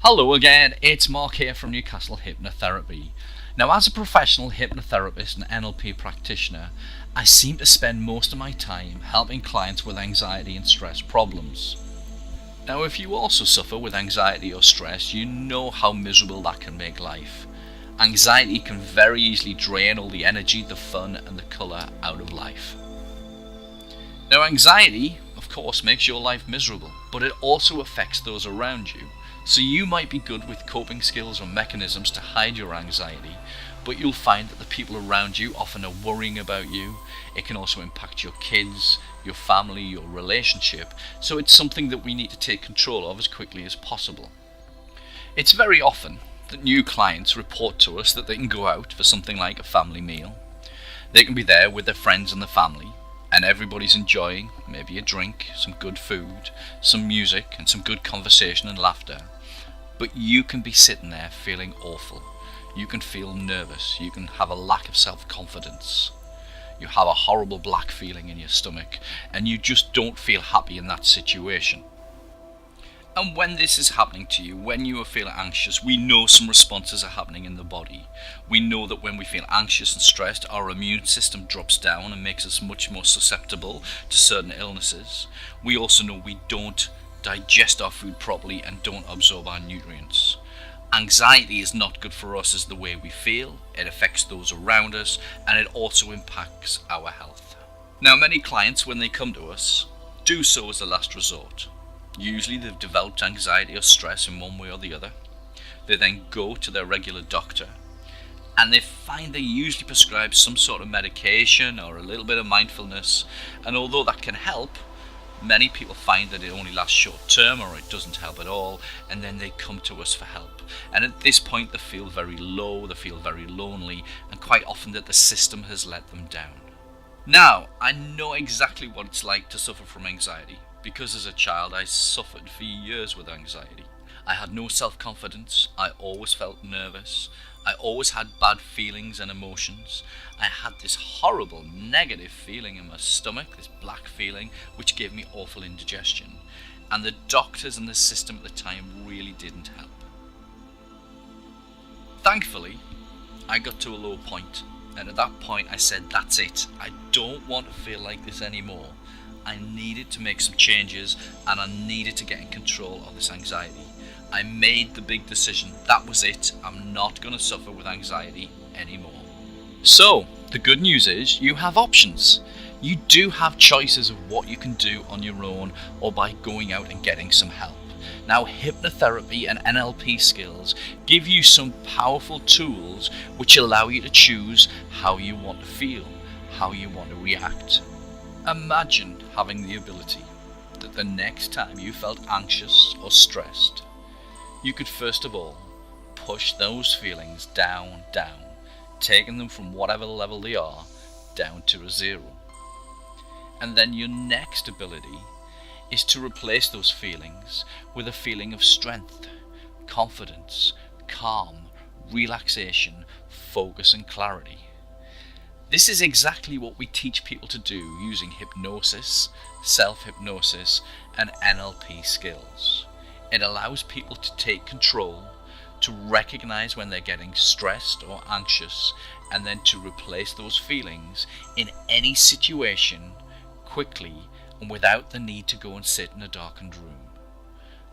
Hello again, it's Mark here from Newcastle Hypnotherapy. Now, as a professional hypnotherapist and NLP practitioner, I seem to spend most of my time helping clients with anxiety and stress problems. Now, if you also suffer with anxiety or stress, you know how miserable that can make life. Anxiety can very easily drain all the energy, the fun and the colour out of life. Now, anxiety, of course, makes your life miserable, but it also affects those around you. So you might be good with coping skills or mechanisms to hide your anxiety, but you'll find that the people around you often are worrying about you. It can also impact your kids, your family, your relationship, so it's something that we need to take control of as quickly as possible. It's very often that new clients report to us that they can go out for something like a family meal. They can be there with their friends and the family, and everybody's enjoying maybe a drink, some good food, some music and some good conversation and laughter. But you can be sitting there feeling awful. You can feel nervous. You can have a lack of self-confidence. You have a horrible black feeling in your stomach and you just don't feel happy in that situation. And when this is happening to you, when you are feeling anxious, we know some responses are happening in the body. We know that when we feel anxious and stressed, our immune system drops down and makes us much more susceptible to certain illnesses. We also know we don't digest our food properly and don't absorb our nutrients. Anxiety is not good for us as the way we feel. It affects those around us and it also impacts our health. Now, many clients, when they come to us, do so as a last resort. Usually they've developed anxiety or stress in one way or the other. They then go to their regular doctor and they find they usually prescribe some sort of medication or a little bit of mindfulness, and although that can help, many people find that it only lasts short term or it doesn't help at all, and then they come to us for help. And at this point they feel very low, they feel very lonely, and quite often that the system has let them down. Now, I know exactly what it's like to suffer from anxiety, because as a child I suffered for years with anxiety. I had no self-confidence, I always felt nervous, I always had bad feelings and emotions. I had this horrible negative feeling in my stomach, this black feeling, which gave me awful indigestion. And the doctors and the system at the time really didn't help. Thankfully, I got to a low point, and at that point I said, that's it, I don't want to feel like this anymore. I needed to make some changes and I needed to get in control of this anxiety. I made the big decision, that was it, I'm not going to suffer with anxiety anymore. So, the good news is you have options. You do have choices of what you can do on your own or by going out and getting some help. Now, hypnotherapy and NLP skills give you some powerful tools which allow you to choose how you want to feel, how you want to react. Imagine having the ability that the next time you felt anxious or stressed, you could first of all push those feelings down, taking them from whatever level they are down to a zero. And then your next ability is to replace those feelings with a feeling of strength, confidence, calm, relaxation, focus and clarity. This is exactly what we teach people to do using hypnosis, self-hypnosis and NLP skills. It allows people to take control, to recognize when they're getting stressed or anxious, and then to replace those feelings in any situation quickly and without the need to go and sit in a darkened room.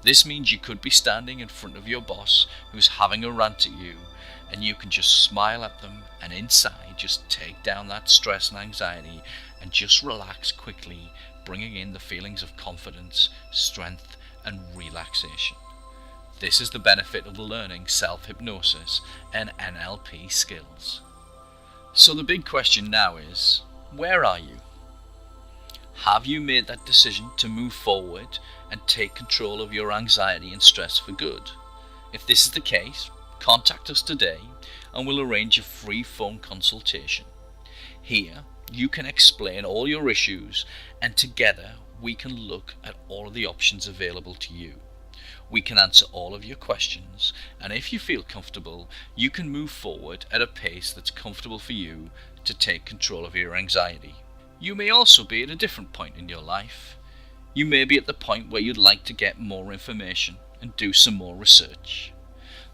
This means you could be standing in front of your boss who's having a rant at you, and you can just smile at them and inside just take down that stress and anxiety and just relax quickly, bringing in the feelings of confidence, strength and relaxation. This is the benefit of learning self-hypnosis and NLP skills. So the big question now is, where are you? Have you made that decision to move forward and take control of your anxiety and stress for good? If this is the case, contact us today and we'll arrange a free phone consultation. Here, you can explain all your issues and together we can look at all of the options available to you. We can answer all of your questions, and if you feel comfortable, you can move forward at a pace that's comfortable for you to take control of your anxiety. You may also be at a different point in your life. You may be at the point where you'd like to get more information and do some more research.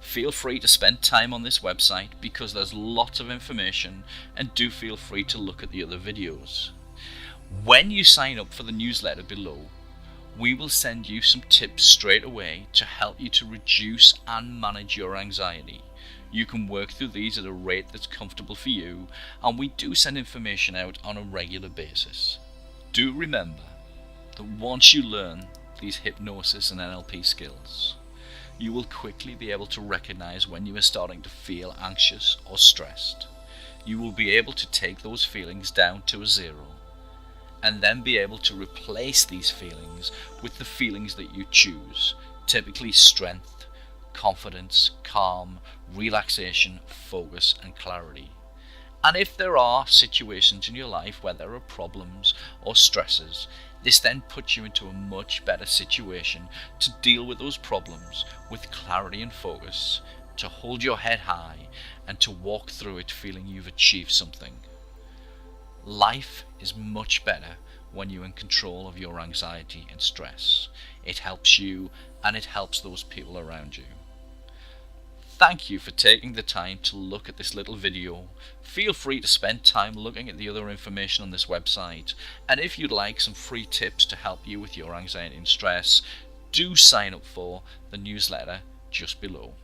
Feel free to spend time on this website because there's lots of information, and do feel free to look at the other videos. When you sign up for the newsletter below, we will send you some tips straight away to help you to reduce and manage your anxiety. You can work through these at a rate that's comfortable for you, and we do send information out on a regular basis. Do remember that once you learn these hypnosis and NLP skills, you will quickly be able to recognize when you are starting to feel anxious or stressed. You will be able to take those feelings down to a zero, and then be able to replace these feelings with the feelings that you choose, typically strength, confidence, calm, relaxation, focus, and clarity. And if there are situations in your life where there are problems or stresses, this then puts you into a much better situation to deal with those problems with clarity and focus, to hold your head high and to walk through it feeling you've achieved something. Life is much better when you're in control of your anxiety and stress. It helps you and it helps those people around you. Thank you for taking the time to look at this little video. Feel free to spend time looking at the other information on this website, and if you'd like some free tips to help you with your anxiety and stress, do sign up for the newsletter just below.